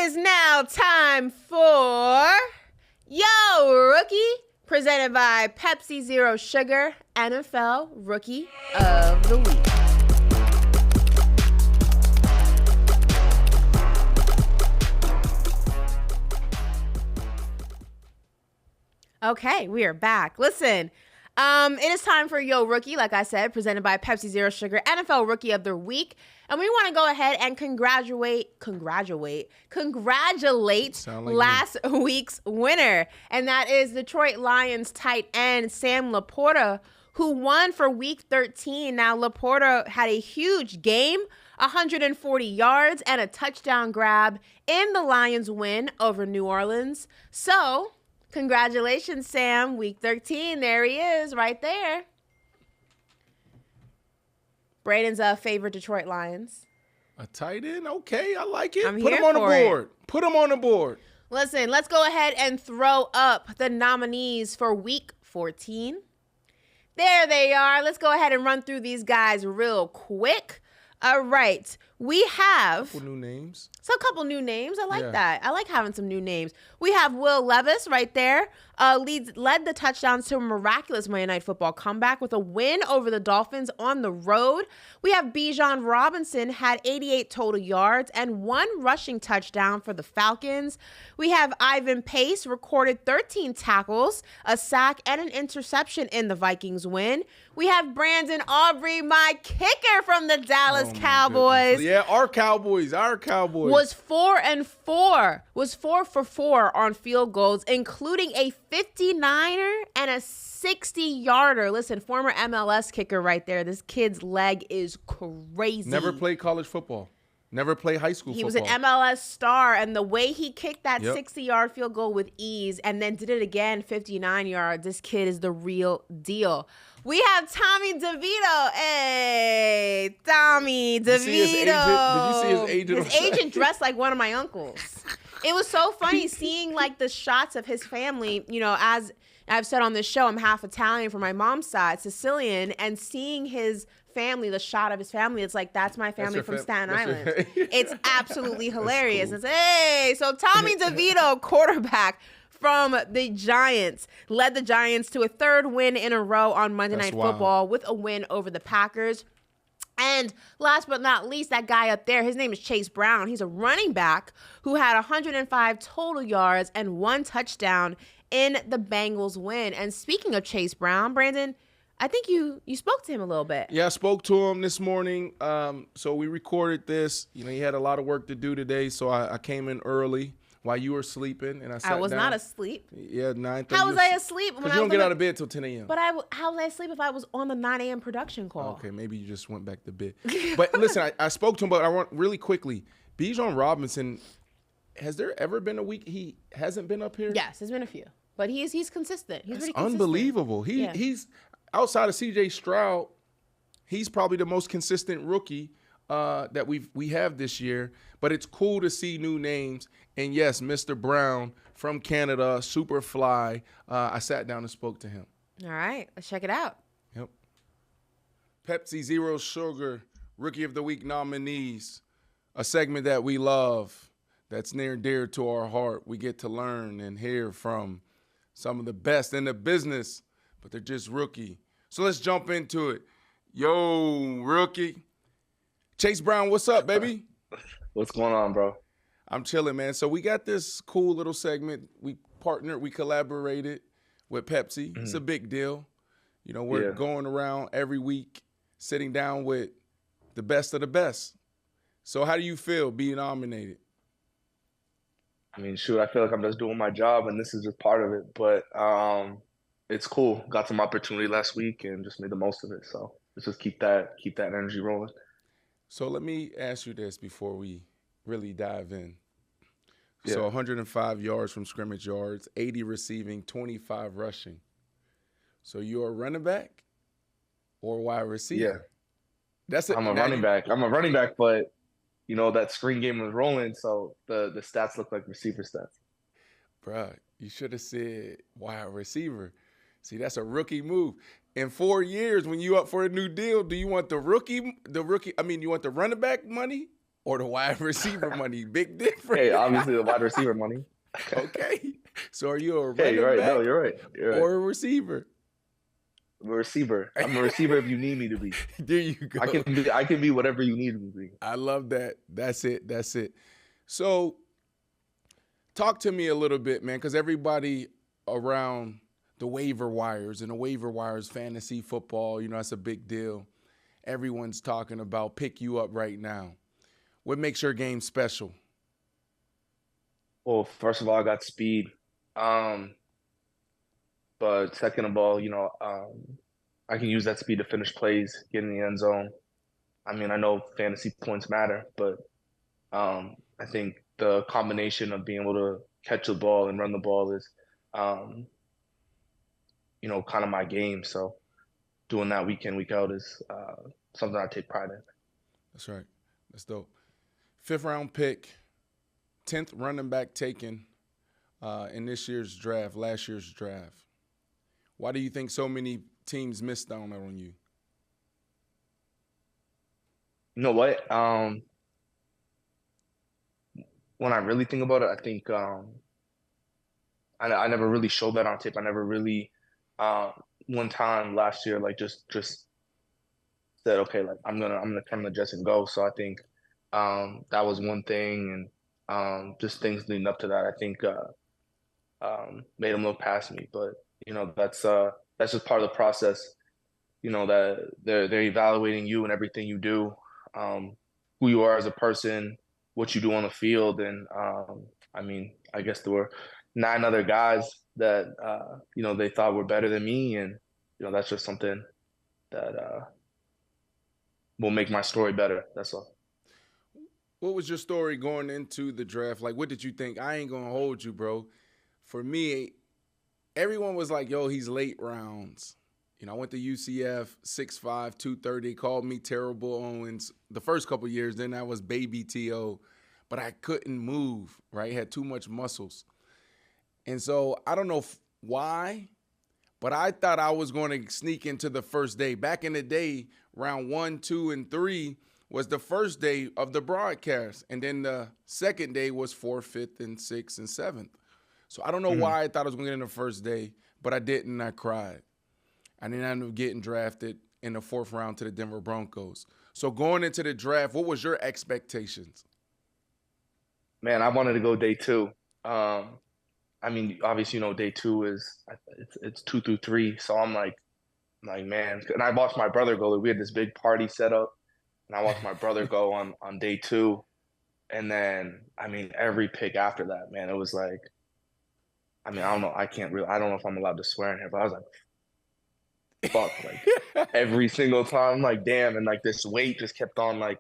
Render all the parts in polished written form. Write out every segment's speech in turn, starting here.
is now time for Yo Rookie, presented by Pepsi Zero Sugar, NFL Rookie of the Week. Okay, we are back. Listen, it is time for Yo Rookie, like I said, presented by Pepsi Zero Sugar, NFL Rookie of the Week. And we want to go ahead and congratulate last week's winner. And that is Detroit Lions tight end Sam Laporta, who won for week 13. Now, Laporta had a huge game, 140 yards and a touchdown grab in the Lions win over New Orleans. So, congratulations, Sam. Week 13, there he is right there. Braden's favorite Detroit Lions. A tight end? Okay, I like it. Put him on the board. Put him on the board. Listen, let's go ahead and throw up the nominees for week 14. There they are. Let's go ahead and run through these guys real quick. All right. We have a couple new names. So a couple new names. I like that. I like having some new names. We have Will Levis right there. Led the touchdowns to a miraculous Monday Night Football comeback with a win over the Dolphins on the road. We have Bijan Robinson, had 88 total yards and 1 rushing touchdown for the Falcons. We have Ivan Pace, recorded 13 tackles, a sack, and an interception in the Vikings win. We have Brandon Aubrey, my kicker from the Dallas Cowboys. Yeah, our Cowboys. Was 4 for 4 on field goals, including a 59er and a 60-yarder. Listen, former MLS kicker right there. This kid's leg is crazy. Never played college football. Never played high school football. He was an MLS star, and the way he kicked that 60-yard field goal with ease and then did it again, 59 yards, this kid is the real deal. We have Tommy DeVito. Hey, Tommy DeVito. Did you see his agent? His agent dressed like one of my uncles. It was so funny seeing like the shots of his family. You know, as I've said on this show, I'm half Italian from my mom's side, Sicilian, and seeing his family, the shot of his family, it's like, that's my family from Staten Island. It's absolutely hilarious. Cool. It's, hey, so Tommy DeVito, quarterback from the Giants, led the Giants to a 3rd win in a row on Monday Night Football with a win over the Packers. And last but not least, that guy up there, his name is Chase Brown. He's a running back who had 105 total yards and 1 touchdown in the Bengals win. And speaking of Chase Brown, Brandon, I think you spoke to him a little bit. Yeah, I spoke to him this morning. So we recorded this. You know, he had a lot of work to do today, so I came in early while you were sleeping, and I sat down. I was not asleep. Yeah, 9:30. How was I asleep? Because you don't get out of bed till 10 a.m. But how was I asleep if I was on the 9 a.m. production call? Okay, maybe you just went back to bed. But listen, I spoke to him, but I want really quickly, Bijan Robinson, has there ever been a week he hasn't been up here? Yes, there's been a few. But he's consistent. He's pretty consistent. Unbelievable. He's outside of C.J. Stroud, he's probably the most consistent rookie that we have this year. But it's cool to see new names. And yes, Mr. Brown from Canada, super fly. I sat down and spoke to him. All right, let's check it out. Yep. Pepsi Zero Sugar Rookie of the Week nominees, a segment that we love, that's near and dear to our heart. We get to learn and hear from some of the best in the business, but they're just rookie. So let's jump into it. Yo, rookie. Chase Brown, what's up, baby? What's going on, bro? I'm chilling, man. So we got this cool little segment. We collaborated with Pepsi. It's a big deal. You know, we're going around every week, sitting down with the best of the best. So how do you feel being nominated? I mean, shoot, I feel like I'm just doing my job, and this is just part of it. But it's cool. Got some opportunity last week and just made the most of it. So let's just keep that energy rolling. So let me ask you this before we really dive in. Yeah. So 105 yards from scrimmage yards, 80 receiving, 25 rushing. So you're a running back or a wide receiver? Yeah. I'm a running back, but you know, that screen game was rolling, so the stats look like receiver stats. Bruh, you should have said wide receiver. See, that's a rookie move. In 4 years, when you up for a new deal, do you want you want the running back money or the wide receiver money? Big difference. Hey, obviously the wide receiver money. Okay. So are you a Hey, running you're right. back No, you're right. You're right. or a receiver? I'm a receiver. I'm a receiver if you need me to be. There you go. I can be whatever you need me to be. I love that. That's it. So talk to me a little bit, man, because everybody around the waiver wires and the waiver wires, fantasy football, that's a big deal. Everyone's talking about pick you up right now. What makes your game special? Well, first of all, I got speed. But second of all, I can use that speed to finish plays, get in the end zone. I mean, I know fantasy points matter, but I think the combination of being able to catch the ball and run the ball is, kind of my game. So doing that week in, week out is something I take pride in. That's right. That's dope. 5th round pick, 10th running back taken in this year's draft, last year's draft. Why do you think so many teams missed out on you? You know what? When I really think about it, I think I never really showed that on tape. I never really one time last year like just said, okay, like I'm gonna come to Jets and go. So I think that was one thing, and just things leading up to that, I think made him look past me. But that's just part of the process. That they're evaluating you and everything you do, who you are as a person, what you do on the field, and I mean, I guess there were 9 other guys that they thought were better than me, and that's just something that will make my story better. That's all. What was your story going into the draft? Like, what did you think? I ain't gonna hold you, bro. For me, everyone was like, yo, he's late rounds. I went to UCF, 6'5", 230, called me Terrible Owens the first couple years. Then I was Baby T.O., but I couldn't move, right? Had too much muscles. And so I don't know why, but I thought I was going to sneak into the first day. Back in the day, round 1, 2, and 3 was the first day of the broadcast. And then the second day was 4th, 5th, and 6th, and 7th. So I don't know why I thought I was going to get in the first day, but I didn't. I cried. And then I ended up getting drafted in the 4th round to the Denver Broncos. So going into the draft, what was your expectations? Man, I wanted to go day 2. I mean, obviously, day 2 is it's 2 through 3. So I'm like, man. And I watched my brother go. We had this big party set up, and I watched my brother go on day 2. And then, I mean, every pick after that, man, it was like, I mean, I don't know. I don't know if I'm allowed to swear in here, but I was like, fuck, like every single time, like, damn. And like this weight just kept on, like,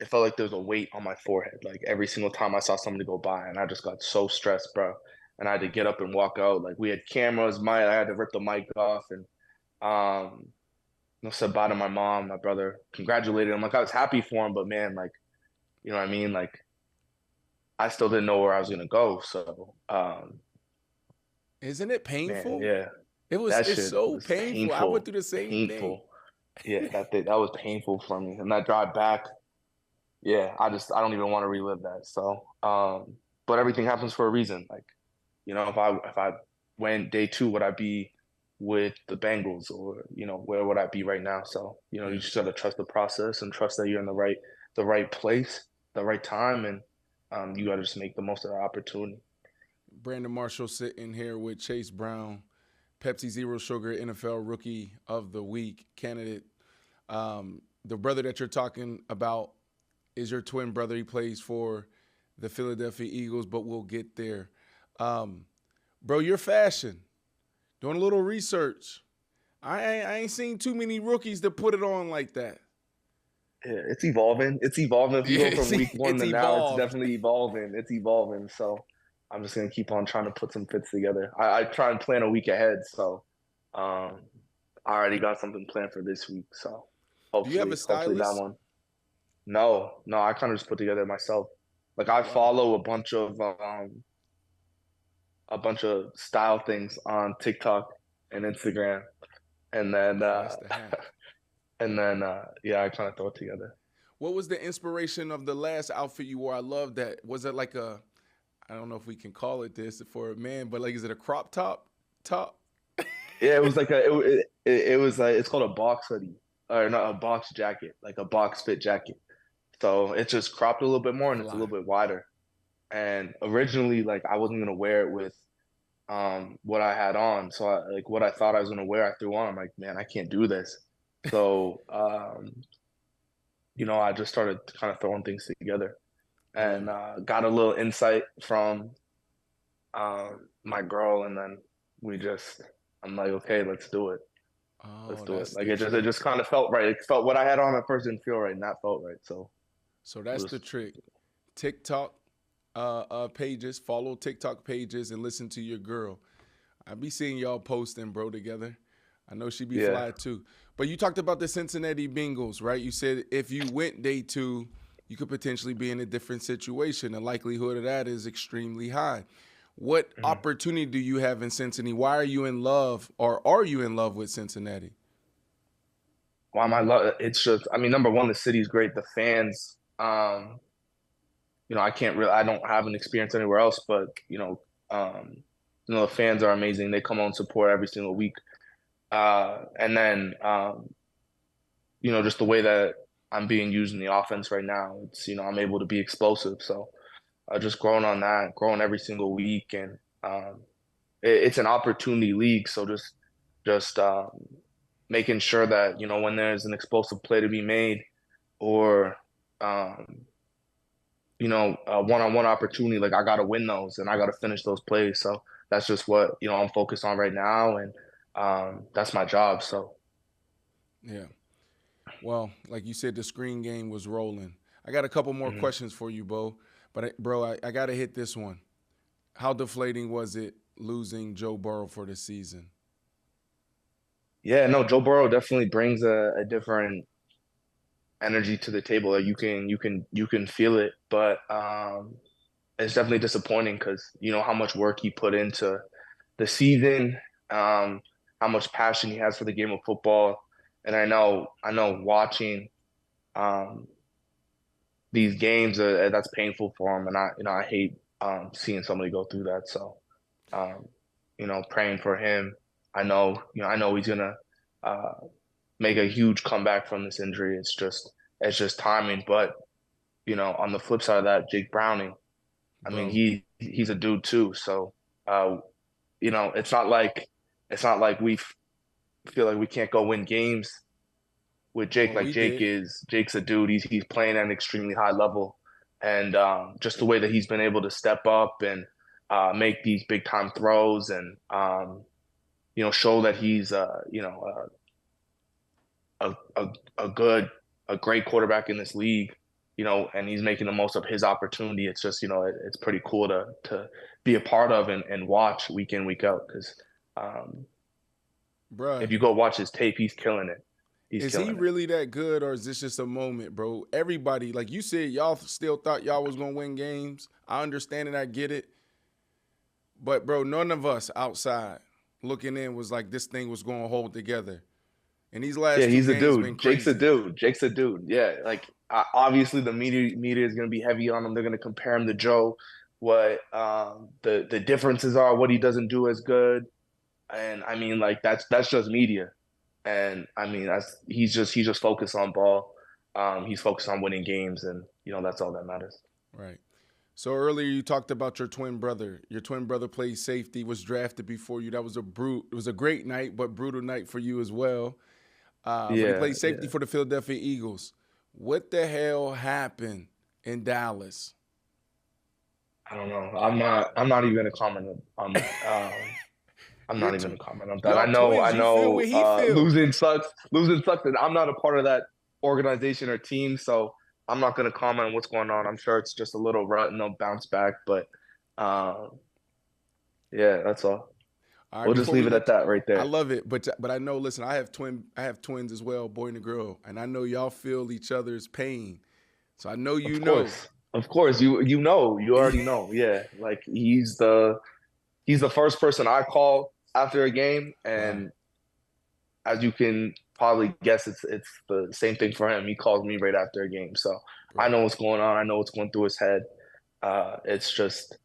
it felt like there was a weight on my forehead. Like every single time I saw somebody go by, and I just got so stressed, bro. And I had to get up and walk out. Like we had cameras, I had to rip the mic off, and said bye to my mom, my brother, congratulated him. Like I was happy for him, but man, like, you know what I mean? Like I still didn't know where I was gonna go. So isn't it painful? Man, yeah. It's so painful. I went through the same thing. Yeah, that was painful for me. And that drive back, yeah, I don't even want to relive that. So, but everything happens for a reason. Like, if I went day 2, would I be with the Bengals, or where would I be right now? So, you just gotta trust the process and trust that you're in the right place, the right time, and you gotta just make the most of that opportunity. Brandon Marshall sitting here with Chase Brown, Pepsi Zero Sugar NFL Rookie of the Week candidate. The brother that you're talking about is your twin brother. He plays for the Philadelphia Eagles, but we'll get there. Bro, you're fashion. Doing a little research. I ain't seen too many rookies that put it on like that. Yeah, it's evolving. If you go from week 1 to now, it's definitely evolving. It's evolving. So I'm just going to keep on trying to put some fits together. I try and plan a week ahead. So I already got something planned for this week. So hopefully, do you have a stylist? That one. No, I kind of just put together myself. Like I follow a bunch of style things on TikTok and Instagram, and then yeah, I kind of throw it together. What was the inspiration of the last outfit you wore? I love that. Was it like a, I don't know if we can call it this for a man, but like, is it a crop top? Yeah, it was like it was like it's called a box hoodie or not a box jacket, like a box fit jacket. So it's just cropped a little bit more and it's a Fly. little bit wider. And originally, like I wasn't gonna wear it with what I had on. So like what I thought I was gonna wear, I threw on. I'm like, man, I can't do this. So I just started kind of throwing things together Yeah. and got a little insight from my girl, and then I'm like, okay, let's do it. Let's Oh, do it. that's Like the it trick. just kind of felt right. It felt what I had on at first didn't feel right, and that felt right. So So it that's the was, trick. TikTok pages, follow TikTok pages, and listen to your girl. I be seeing y'all posting, bro, together. I know she be yeah. fly too. But you talked about the Cincinnati Bengals, right? You said if you went day two, you could potentially be in a different situation. The likelihood of that is extremely high. What Mhm. opportunity do you have in Cincinnati? Why are you in love, or are you in love with Cincinnati? Wow, my love. It's just, I mean, number one, the city's great. The fans, I don't have an experience anywhere else, but the fans are amazing. They come on support every single week. And then, just the way that I'm being used in the offense right now, I'm able to be explosive. So just growing on that, growing every single week. And it's an opportunity league. So just making sure that, when there's an explosive play to be made or, um, a one-on-one opportunity, like I got to win those and I got to finish those plays. So that's just what, I'm focused on right now. And that's my job. So, Yeah. Well, like you said, the screen game was rolling. I got a couple more mhm. questions for you, Bo. But bro, I got to hit this one. How deflating was it losing Joe Burrow for the season? Yeah, no, Joe Burrow definitely brings a different energy to the table. Like you can feel it, but it's definitely disappointing because you know how much work he put into the season, how much passion he has for the game of football, and I know watching um, these games that's painful for him, and I hate seeing somebody go through that. So um, praying for him. I know he's gonna uh, make a huge comeback from this injury. It's just timing, but on the flip side of that, Jake Browning. I mean, Bro, he's a dude too. So, uh, it's not like feel like we can't go win games with Jake. well, Like we did. Jake's a dude. He's playing at an extremely high level, and just the way that he's been able to step up and make these big time throws and show that he's a, a a good a great quarterback in this league. And he's making the most of his opportunity. It's just, it's pretty cool to be a part of and watch week in, week out. Because um, if Bruh, you go watch his tape, he's killing it. He's is he killing it. really that good, or is this just a moment, bro? Everybody, like you said, y'all still thought y'all was going to win games. I understand it. I get it. But, bro, none of us outside looking in was like this thing was going to hold together. And these Yeah, last two he's a games been dude. Jake's a crazy. dude. Jake's a dude. Yeah, like obviously the media is going to be heavy on him. They're going to compare him to Joe. What the differences are, what he doesn't do as good, and I mean like that's just media. And I mean he's just focused on ball. He's focused on winning games, and that's all that matters. Right. So earlier you talked about your twin brother. Your twin brother played safety, was drafted before you. That was it was a great night, but brutal night for you as well. But he Yeah, played safety yeah. for the Philadelphia Eagles. What the hell happened in Dallas? I don't know. I'm not even gonna comment on that. I'm You're not even tw- gonna comment on that. I y'all know, I twins. You feel know. what he feel. Losing sucks. Losing sucks, and I'm not a part of that organization or team, so I'm not gonna comment on what's going on. I'm sure it's just a little rut and they'll bounce back, but uh, yeah, that's all. All right, We'll just before we leave it at let you, that right I there. love it, but I know. Listen, I have twins as well, boy and a girl, and I know y'all feel each other's pain. So I know you know. Of course, you already know. Yeah, like he's the first person I call after a game, Right. and as you can probably guess it's the same thing for him. He calls me right after a game, so I Bro, know what's going on. I know what's going through his head. It's just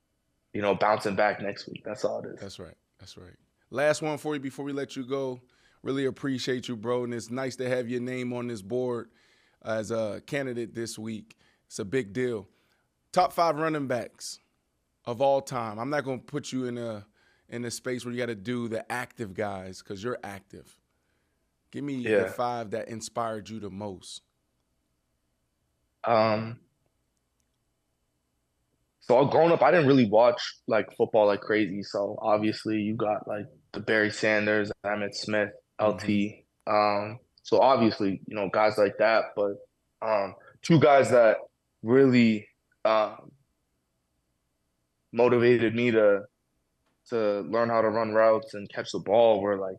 bouncing back next week. That's all it is. that's right. That's right. Last one for you before we let you go. Really appreciate you, bro. And it's nice to have your name on this board as a candidate this week. It's a big deal. Top 5 running backs of all time. I'm not going to put you in a space where you got to do the active guys because you're active. Give me the 5 that inspired you the most. So growing up, I didn't really watch like football like crazy. So obviously, you got like the Barry Sanders, Emmitt Smith, LT. So obviously, guys like that. But 2 guys that really motivated me to learn how to run routes and catch the ball were like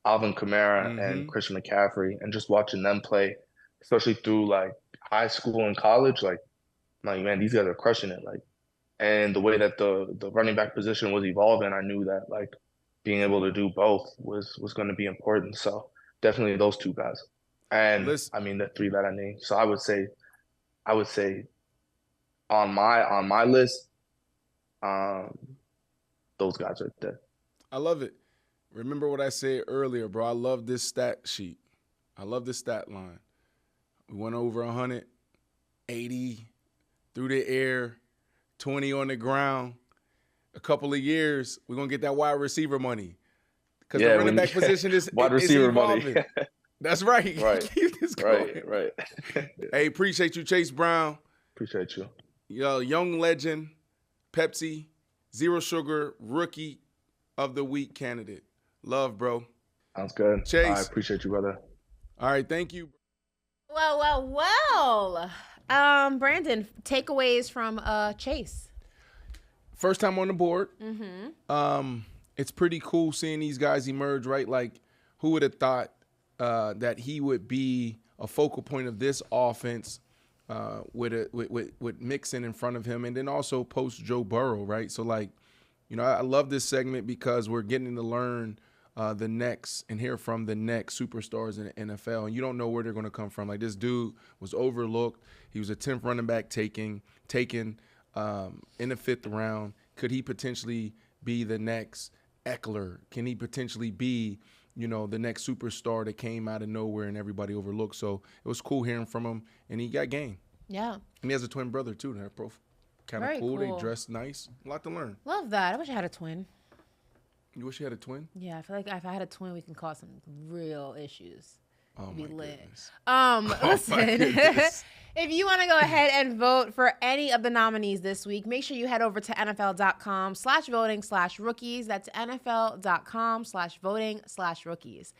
Alvin Kamara and Christian McCaffrey, and just watching them play, especially through like high school and college, like man, these guys are crushing it. Like, and the way that the running back position was evolving, I knew that like being able to do both was going to be important. So definitely those 2 guys, and I mean the 3 that I named. So I would say on my list, those guys right there. I love it. Remember what I said earlier, bro. I love this stat sheet. I love this stat line. We went over 100, 80 through the air, 20 on the ground. A couple of years, we're going to get that wide receiver money. Because the running back position is wide receiver evolving. money. That's right. Right. Keep this going. Right. Hey, appreciate you, Chase Brown. Appreciate you. Young legend, Pepsi, Zero Sugar, Rookie of the Week candidate. Love, bro. Sounds good. Chase. I appreciate you, brother. All right, thank you. Well. Brandon, takeaways from Chase. First time on the board. It's pretty cool seeing these guys emerge, right? Like, who would have thought that he would be a focal point of this offense with Mixon in front of him, and then also post Joe Burrow, right? So, like, I love this segment because we're getting to learn the next and hear from the next superstars in the NFL, and you don't know where they're going to come from. Like, this dude was overlooked. He was a 10th running back taken in the 5th round. Could he potentially be the next Eckler? Can he potentially be, the next superstar that came out of nowhere and everybody overlooked? So it was cool hearing from him, and he got game. Yeah. And he has a twin brother, too. They're kind of cool. They dress nice. A lot to learn. Love that. I wish I had a twin. You wish you had a twin? Yeah, I feel like if I had a twin, we can cause some real issues. Oh, be my lit. goodness. Listen, if you want to go ahead and vote for any of the nominees this week, make sure you head over to NFL.com/voting/rookies. That's NFL.com/voting/rookies.